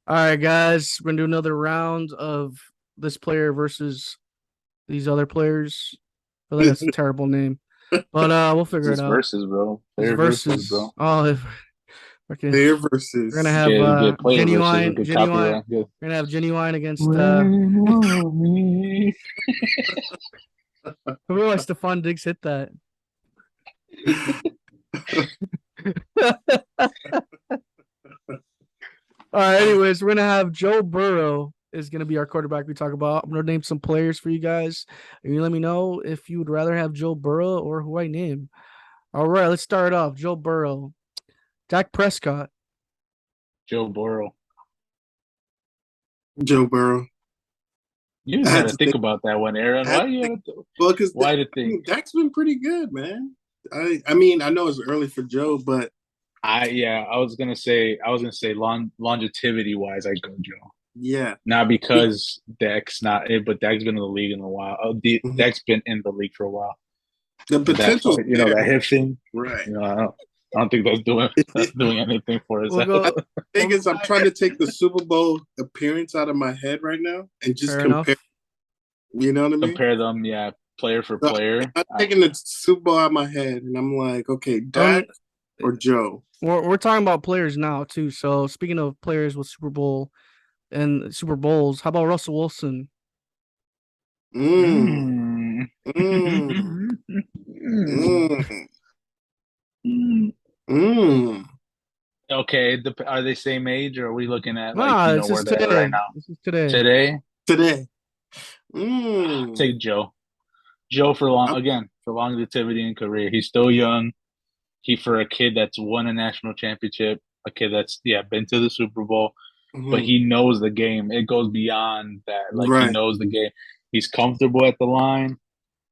All right, guys, we're gonna do another round of this player versus these other players. I feel like that's a terrible name, but we'll figure it This out. versus, bro. It's Player versus, versus. bro. Oh, if, okay. Player We're gonna versus. have Get player versus. We genuine, could genuine. copyright. Good. We're gonna have genuine against Rain on me. who else? Stephon Diggs hit that. All right. Anyways, we're gonna have Joe Burrow is gonna be our quarterback. We talk about. I'm gonna name some players for you guys, and you let me know if you would rather have Joe Burrow or who I name. All right, let's start off. Joe Burrow, Dak Prescott. Joe Burrow. Joe Burrow. You I just had had to to think think. about that one, Aaron. I had Why to you think. had to, Well, because why to think? Dak's been pretty good, man. I mean, I know it's early for Joe, but I was gonna say longevity wise, I go Joe. yeah. Not because Dak's not it, but Dak's been in the league in a while. Mhm. Dak's been in the league for a while. The But that potential's there. that hip thing, Right. I don't think that's doing anything for his We'll health. go. Thing We'll go is, I'm back. trying to take the Super Bowl appearance out of my head right now and just Fair compare. enough. You know what I mean? Compare them, yeah, player for So player. I'm taking the Super Bowl out of my head, and I'm like, okay, Um, Dak or Joe. we're talking about players now too. So speaking of players with Super Bowl and Super Bowls, how about Russell Wilson? Mm, Mm. mm, mm, mm. Okay, are they same age, or are we looking at like Nah, it's where just they're at right today. now? This is today. Today, Today. Mm. take Joe. Joe for longevity and career. He's still young. He for a kid that's won a national championship, a kid that's been to the Super Bowl, but Mhm. he knows the game. It goes beyond that. Like he Right. knows the game. He's comfortable at the line.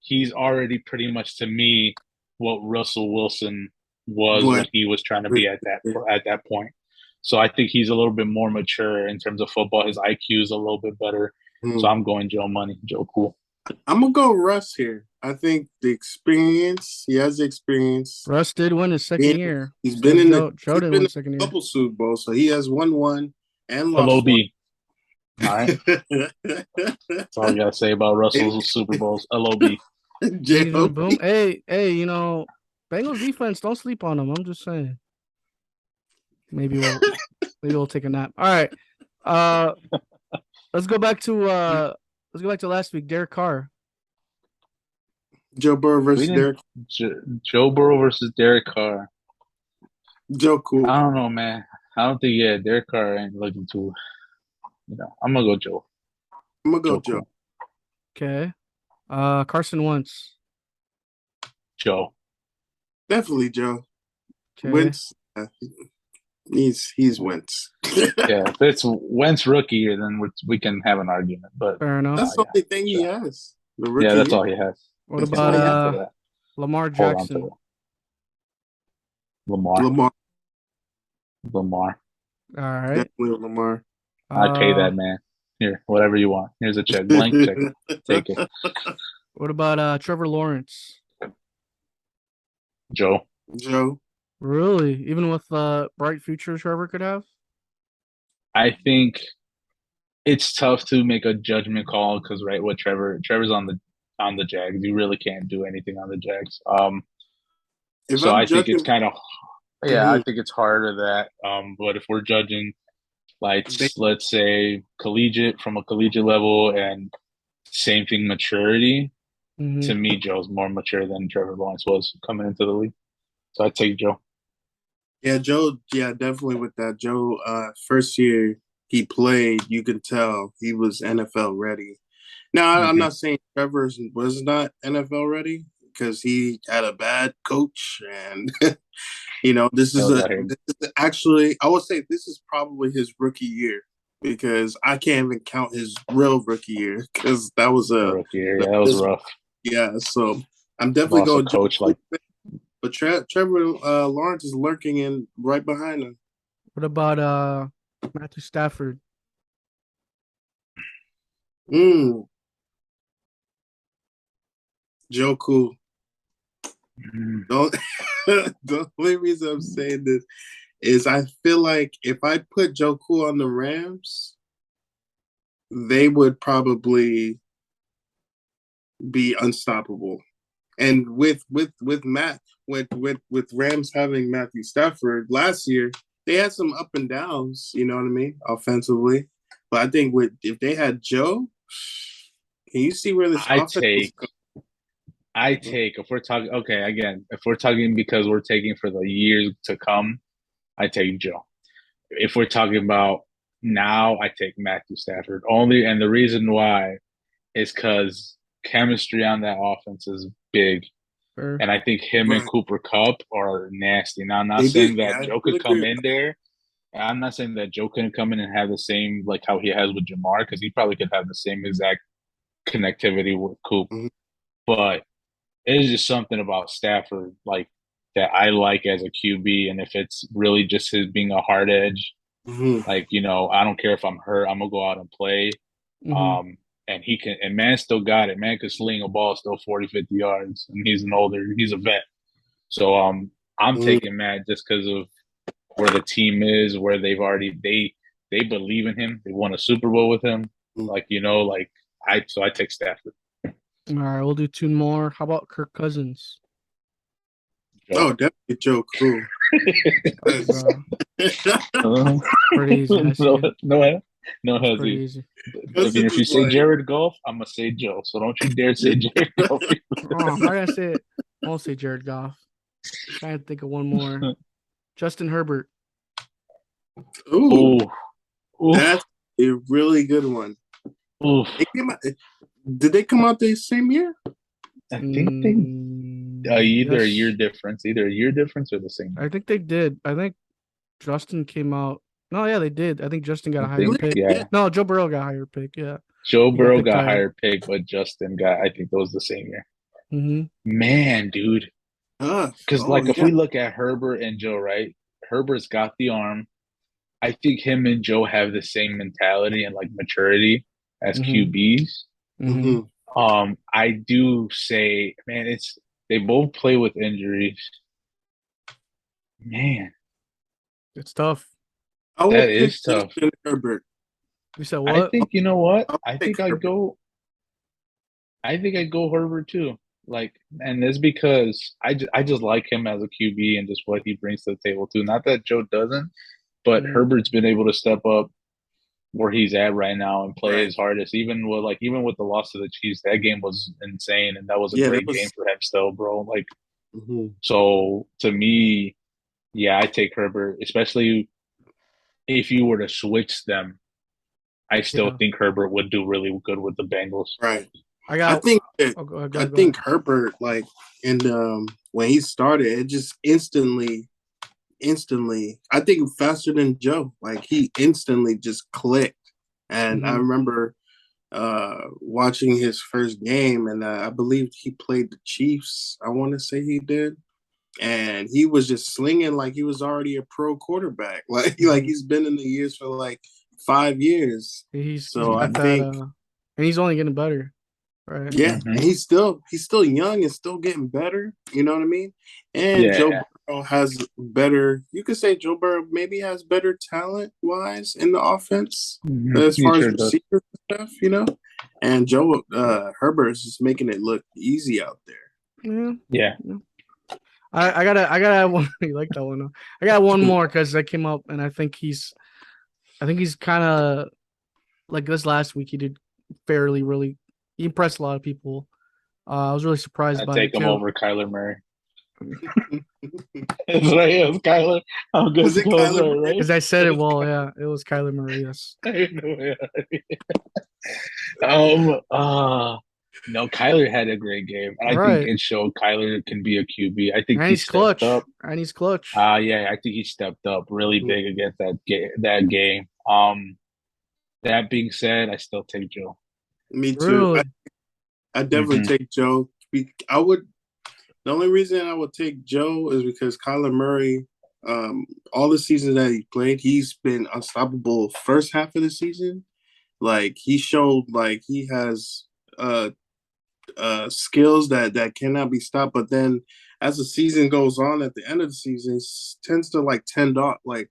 He's already pretty much to me what Russell Wilson was when What? he was trying to be at that point. So I think he's a little bit more mature in terms of football. His IQ is a little bit better. So Mm. I'm going Joe Money, Joe Cool. I'm gonna go Russ here. I think the experience. He has the experience. Russ did win his second Being, year. he's been So in the. Joe He's didn't been win in second a year. couple Super Bowls, so he has won one and lost one. LOB. All right. That's all I gotta say about Russell's Super Bowls. LOB. Season J.O.B. boom. Hey, Bengals defense, don't sleep on them. I'm just saying. Maybe we'll maybe we'll take a nap. All right. Uh let's go back to last week. Derek Carr. Joe Burrow We versus didn't Derek. Joe Burrow versus Derek Carr. Joe Cool. I don't know, man. I don't think Derek Carr ain't looking too. I'm gonna go Joe. I'm gonna go Joe Joe. Cool. Okay. Carson Wentz. Joe. Definitely Joe. Okay. Wentz. He's Wentz. Yeah, if it's Wentz rookie, then we can have an argument. But Fair That's enough. the yeah, only thing he Joe. has. The Yeah, rookie that's year. all he has. What We can That's about all he hold has. on to that. Lamar Hold on to Jackson? that. Lamar. Lamar. Lamar. All right. Definitely Lamar. I pay Uh that man. Here, whatever you want. Here's a check. Blank check. Take it. what about Trevor Lawrence? Joe. Joe. Really? Even with bright future Trevor could have? I think it's tough to make a judgment call because what Trevor's on the Jags. You really can't do anything on the Jags. If So I'm I think it's judging, kind of I mhm, think it's harder that. But if we're judging like they, let's say from a collegiate level and same thing maturity, to Mm-hmm. me Joe's more mature than Trevor Lawrence was coming into the league. So I'd take Joe. yeah, Joe, yeah, definitely with that. Joe, first year he played, you could tell he was NFL ready. Now, I'm Hmm. not saying Trevor was not NFL ready because he had a bad coach, and this That is was out here. actually I would say this is probably his rookie year because I can't even count his real rookie year because that was The a rookie year. Yeah, that was rough. yeah. So I'm definitely Lost a going Joe, coach like but Trevor Lawrence is lurking in right behind him. What about Matthew Stafford? Mm, Joe Cool. mm, Don't the only reason I'm saying this is I feel like if I put Joe Cool on the Rams, they would probably be unstoppable. And with Rams having Matthew Stafford last year, they had some up and downs, you know what I mean, offensively. But I think if they had Joe, can you see where this offense was I take if we're talking if we're talking because we're taking for the years to come, I take Joe. If we're talking about now, I take Matthew Stafford only, and the reason why is because chemistry on that offense is big, Sure. and I think him and Right. Cooper Kupp are nasty. Now, I'm not They saying did, that yeah, Joe I could come agree. in there. I'm not saying that Joe couldn't come in and have the same like how he has with Jamar, because he probably could have the same exact connectivity with Coop, Mhm. but it's just something about Stafford like that I like as a QB, and if it's really just his being a hard edge, Mhm. like I don't care if I'm hurt, I'm gonna go out and play. Mm-hmm. And he can, and man still got it. Man could sling a ball still 40, 50 yards, and he's a vet. So I'm Mhm. taking Matt just because of where the team is, where they believe in him. They won a Super Bowl with him. Like I take Stafford. All right, we'll do two more. How about Kirk Cousins? Oh, definitely Joe Cool. That's pretty easy. I see no, it. no It's pretty hezzy. easy. If you say Jared Goff, I'm gonna say Joe. So don't you dare say Jared Goff. Oh, I'm not gonna say it. I won't say Jared Goff. Trying to think of one more. Justin Herbert. Ooh, Ooh, ooh, that's a really good one. ooh. Did they come out the same year? I think they either a year Yes, difference, either a year difference or the same. I think they did. I think Justin came out. No, yeah, they did. I think Justin got I a higher think pick. Yeah. No, Joe Burrow got a higher pick. Yeah, Joe he got Burrow picked got higher. higher pick, but Justin got. I think that was the same year. Mm-hmm. Man, dude, because Oh, like if yeah. we look at Herbert and Joe, right? Herbert's got the arm. I think him and Joe have the same mentality and like maturity as Mm-hmm. QBs. Mm-hmm. Mm-hmm. I do say, man, they both play with injuries. Man, It's tough. I will that pick is tough. Justin Herbert. You said I what? think you know what? I'll pick Herbert. I think I go Herbert too. Like, and it's because I just like him as a QB and just what he brings to the table too. Not that Joe doesn't, but Mm-hmm. Herbert's been able to step up where he's at right now and play Right. his hardest. Even with the loss to the Chiefs, that game was insane and that was a Yeah, that great game was. for him still, bro. Like, Mhm. so to me, yeah, I take Herbert, especially if you were to switch them. I still Yeah, think Herbert would do really good with the Bengals. Right. I I got. think that, Oh, go I ahead. Go ahead. think Herbert, like, and when he started, it just instantly, I think faster than Joe. Like, he instantly just clicked. And I Mm-hmm. remember watching his first game, and I believe he played the Chiefs. I want to say he did, and he was just slinging like he was already a pro quarterback. Like Mm-hmm. he's been in the years for like 5 years. He's So I got that. think, And he's only getting better. Right. yeah, Mm-hmm. and he's still young and still getting better. You know what I mean? And Joe Yeah, Burrow has better. You could say Joe Burrow maybe has better talent wise in the offense as he far as sure does. receivers and stuff. And Joe Herbert is just making it look easy out there. Yeah. Yeah. Yeah. I gotta have one. You like that one? Huh? I got one more because I came up and I think he's kind of like this last week. He did fairly, really. He impressed a lot of people. I was really surprised I by it take him too. over Kyler Murray. It's right, it's Kyler. I'm good Was to it go Kyler there, Murray? right? Because I said It it was well. Yeah, it was Kyler Murray. Yes. Kyler. Um, uh, no, Kyler had a great game. I think Right. it showed Kyler can be a QB. I think And he he's stepped clutch. up. And he's clutch. Yeah, I think he stepped up really big against that game. That being said, I still take Joe. Me too. I, Really. I definitely Mm-hmm. take Joe. I would. The only reason I would take Joe is because Kyler Murray, all the seasons that he played, he's been unstoppable first half of the season. Like he showed like he has skills that cannot be stopped. But then as the season goes on, at the end of the season, tends to like tend off, like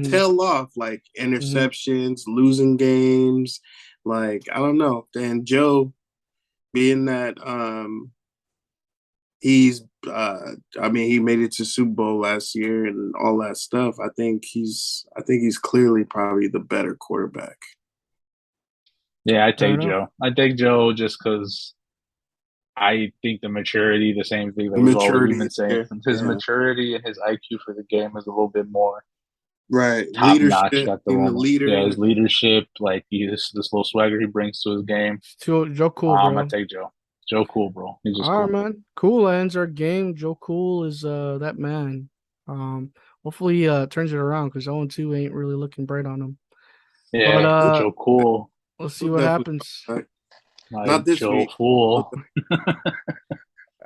tail off, like interceptions, losing games. Like I don't know. And Joe, being that he's I mean he made it to Super Bowl last year and all that stuff. I think he's clearly probably the better quarterback. Yeah, I Fair take enough. Joe. I take Joe just because I think the maturity, the same thing that The we've maturity been is saying, there. his Yeah. maturity and his IQ for the game is a little bit more Right. top notch Leadership, at the being the moment. leader. Yeah, his leadership, like this little swagger he brings to his game. Joe Cool, I bro. take Joe. Joe Cool, bro. He's just All right, cool. man. Cool ends our game. Joe Cool is that man. Hopefully he turns it around because 0-2 ain't really looking bright on him. But Yeah, Joe Cool. let's see He'll what definitely happens. come back. Like Not this Joe week. Fool. All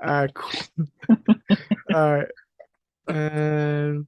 right, cool. All right. And